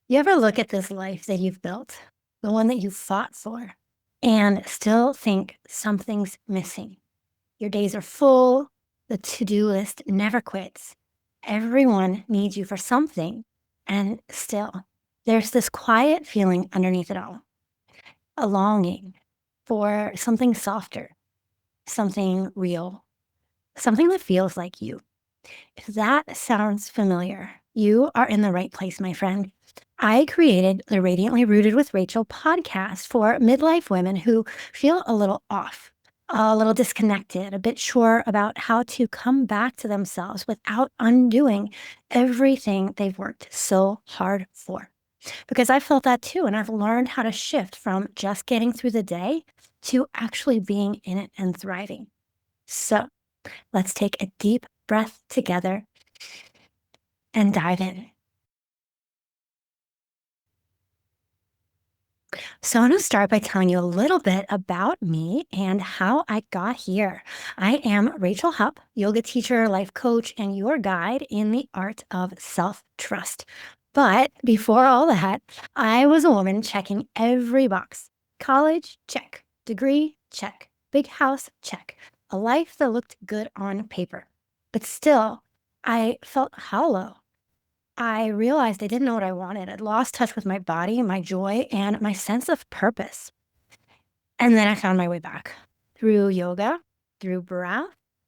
You ever look at this life that you've built, the one that you fought for, and still think something's missing? Your days are full, the to do list never quits. Everyone needs you for something, and still, there's this quiet feeling underneath it all, a longing for something softer, something real, something that feels like you. If that sounds familiar, you are in the right place, my friend. I created the Radiantly Rooted with Rachel podcast for midlife women who feel a little off, a little disconnected, a bit sure about how to come back to themselves without undoing everything they've worked so hard for. Because I felt that too. And I've learned how to shift from just getting through the day to actually being in it and thriving. So let's take a deep breath together and dive in. So, I'm going to start by telling you a little bit about me and how I got here. I am Rachel Hupp, yoga teacher, life coach, and your guide in the art of self trust. But before all that, I was a woman checking every box: college, check; degree, check; big house, check; a life that looked good on paper. But still, I felt hollow. I realized I didn't know what I wanted. I'd lost touch with my body, my joy, and my sense of purpose. And then I found my way back through yoga, through breath,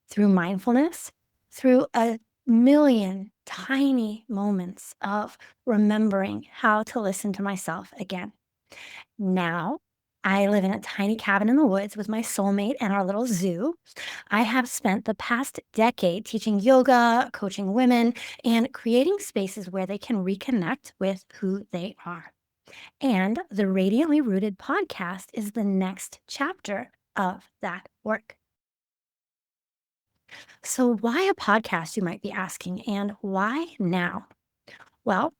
through mindfulness, through a million tiny moments of remembering how to listen to myself again. Now, I live in a tiny cabin in the woods with my soulmate and our little zoo. I have spent the past decade teaching yoga, coaching women, and creating spaces where they can reconnect with who they are. And the Radiantly Rooted podcast is the next chapter of that work. So, why a podcast, you might be asking, and why now? Well,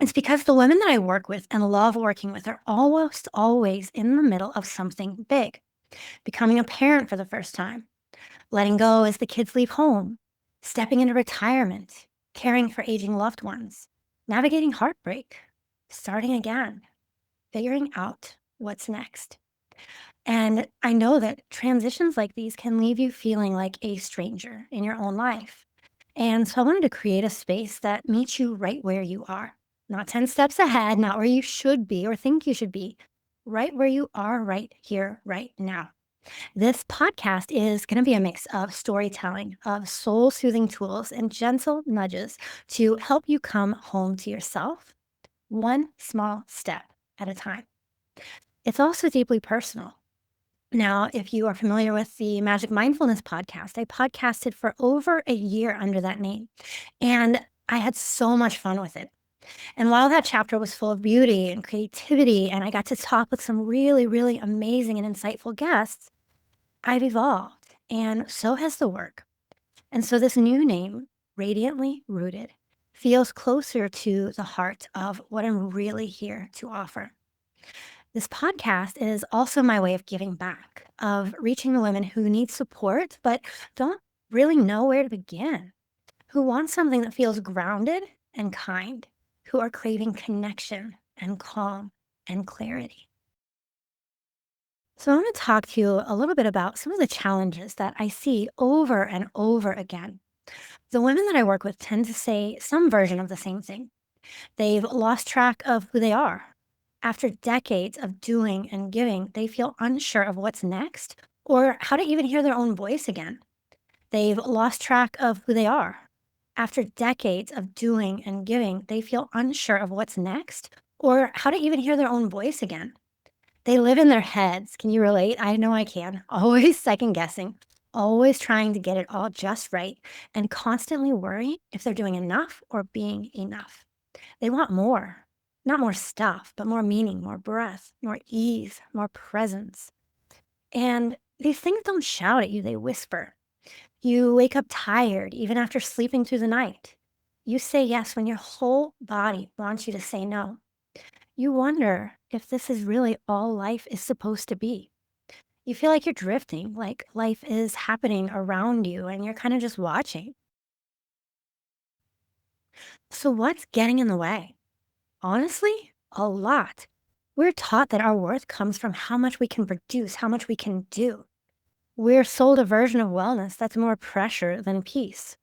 it's because the women that I work with and love working with are almost always in the middle of something big: becoming a parent for the first time, letting go as the kids leave home, stepping into retirement, caring for aging loved ones, navigating heartbreak, starting again, figuring out what's next. And I know that transitions like these can leave you feeling like a stranger in your own life. And so I wanted to create a space that meets you right where you are, not 10 steps ahead, not where you should be or think you should be, right where you are right here, right now. This podcast is going to be a mix of storytelling, of soul soothing tools, and gentle nudges to help you come home to yourself, one small step at a time. It's also deeply personal. Now, if you are familiar with the Magic Mindfulness podcast, I podcasted for over a year under that name, and I had so much fun with it. And while that chapter was full of beauty and creativity, and I got to talk with some really, really amazing and insightful guests, I've evolved, and so has the work. And so this new name, Radiantly Rooted, feels closer to the heart of what I'm really here to offer. This podcast is also my way of giving back, of reaching the women who need support but don't really know where to begin, who want something that feels grounded and kind, who are craving connection and calm and clarity. So, I want to talk to you a little bit about some of the challenges that I see over and over again. The women that I work with tend to say some version of the same thing. They've lost track of who they are. After decades of doing and giving, they feel unsure of what's next or how to even hear their own voice again. They've lost track of who they are. After decades of doing and giving, they feel unsure of what's next or how to even hear their own voice again. They live in their heads. Can you relate? I know I can. Always second guessing, always trying to get it all just right, and constantly worrying if they're doing enough or being enough. They want more, not more stuff, but more meaning, more breath, more ease, more presence. And these things don't shout at you, they whisper. You wake up tired even after sleeping through the night. You say yes when your whole body wants you to say no. You wonder if this is really all life is supposed to be. You feel like you're drifting, like life is happening around you and you're kind of just watching. So, what's getting in the way? Honestly, a lot. We're taught that our worth comes from how much we can produce, how much we can do. We're sold a version of wellness that's more pressure than peace.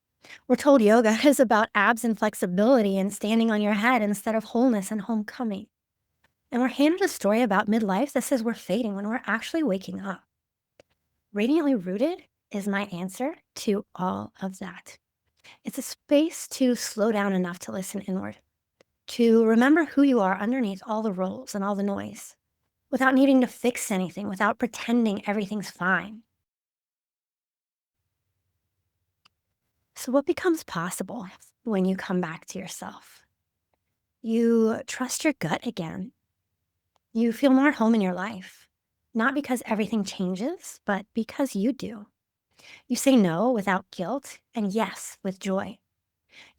We're told yoga is about abs and flexibility and standing on your head instead of wholeness and homecoming. And we're handed a story about midlife that says we're fading when we're actually waking up. Radiantly Rooted is my answer to all of that. It's a space to slow down enough to listen inward, to remember who you are underneath all the roles and all the noise, without needing to fix anything, without pretending everything's fine. So, what becomes possible when you come back to yourself? You trust your gut again. You feel more at home in your life, not because everything changes, but because you do. You say no without guilt and yes with joy.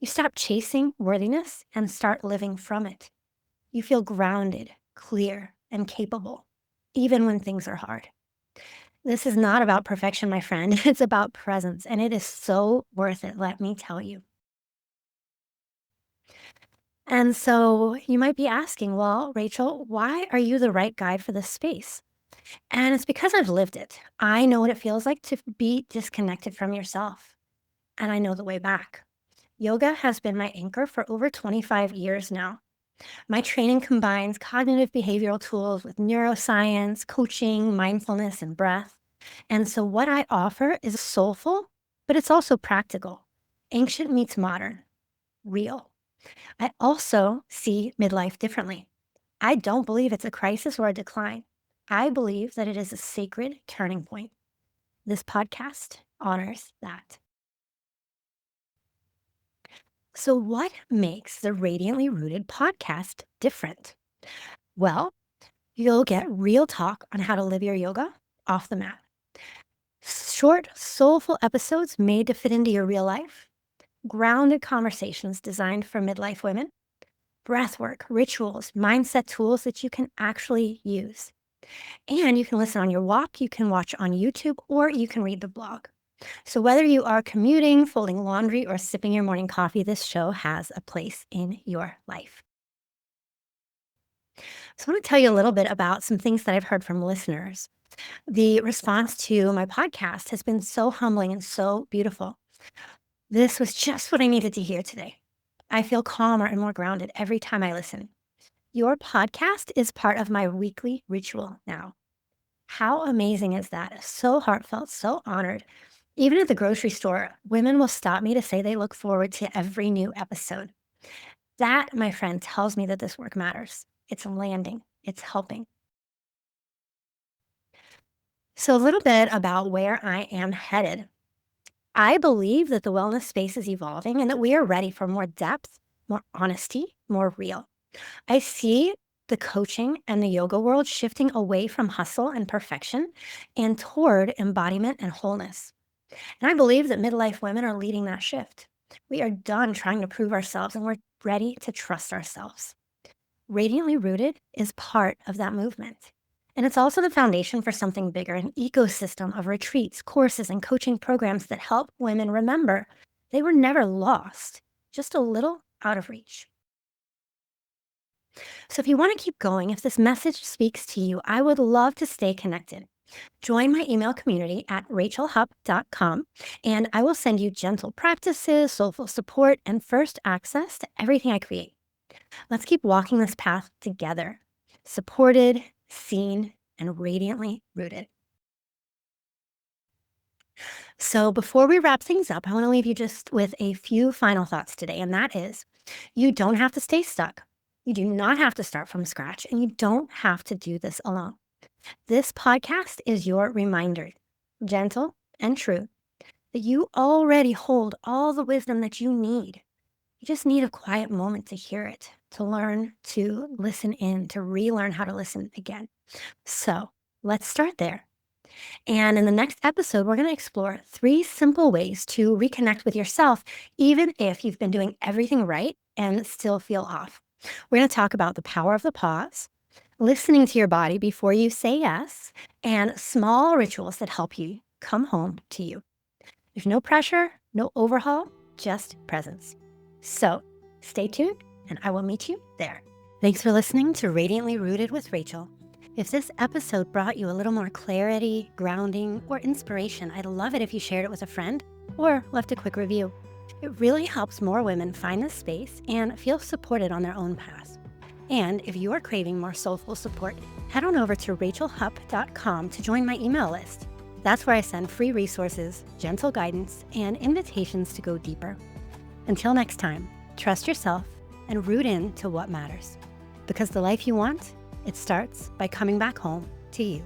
You stop chasing worthiness and start living from it. You feel grounded, clear, and capable, even when things are hard. This is not about perfection, my friend. It's about presence, and it is so worth it, let me tell you. And so you might be asking, well, Rachel, why are you the right guide for this space? And it's because I've lived it. I know what it feels like to be disconnected from yourself, and I know the way back. Yoga has been my anchor for over 25 years now. My training combines cognitive behavioral tools with neuroscience, coaching, mindfulness, and breath. And so, what I offer is soulful, but it's also practical. Ancient meets modern, real. I also see midlife differently. I don't believe it's a crisis or a decline. I believe that it is a sacred turning point. This podcast honors that. So, what makes the Radiantly Rooted podcast different? Well, you'll get real talk on how to live your yoga off the mat. Short, soulful episodes made to fit into your real life. Grounded conversations designed for midlife women. Breath work, rituals, mindset tools that you can actually use. And you can listen on your walk, you can watch on YouTube, or you can read the blog. So, whether you are commuting, folding laundry, or sipping your morning coffee, this show has a place in your life. So, I want to tell you a little bit about some things that I've heard from listeners. The response to my podcast has been so humbling and so beautiful. This was just what I needed to hear today. I feel calmer and more grounded every time I listen. Your podcast is part of my weekly ritual now. How amazing is that? So heartfelt, so honored. Even at the grocery store, women will stop me to say they look forward to every new episode. That, my friend, tells me that this work matters. It's landing, it's helping. So, a little bit about where I am headed. I believe that the wellness space is evolving and that we are ready for more depth, more honesty, more real. I see the coaching and the yoga world shifting away from hustle and perfection and toward embodiment and wholeness. And I believe that midlife women are leading that shift. We are done trying to prove ourselves and we're ready to trust ourselves. Radiantly Rooted is part of that movement. And it's also the foundation for something bigger, an ecosystem of retreats, courses, and coaching programs that help women remember they were never lost, just a little out of reach. So if you want to keep going, if this message speaks to you, I would love to stay connected. Join my email community at rachelhupp.com, and I will send you gentle practices, soulful support, and first access to everything I create. Let's keep walking this path together, supported, seen, and radiantly rooted. So before we wrap things up, I want to leave you just with a few final thoughts today, and that is you don't have to stay stuck. You do not have to start from scratch, and you don't have to do this alone. This podcast is your reminder, gentle and true, that you already hold all the wisdom that you need. You just need a quiet moment to hear it, to learn to listen in, to relearn how to listen again. So let's start there. And in the next episode, we're going to explore 3 simple ways to reconnect with yourself, even if you've been doing everything right and still feel off. We're going to talk about the power of the pause, listening to your body before you say yes, and small rituals that help you come home to you. There's no pressure, no overhaul, just presence. So stay tuned, and I will meet you there. Thanks for listening to Radiantly Rooted with Rachel. If this episode brought you a little more clarity, grounding, or inspiration, I'd love it if you shared it with a friend or left a quick review. It really helps more women find this space and feel supported on their own path. And if you are craving more soulful support, head on over to rachelhupp.com to join my email list. That's where I send free resources, gentle guidance, and invitations to go deeper. Until next time, trust yourself and root in to what matters. Because the life you want, it starts by coming back home to you.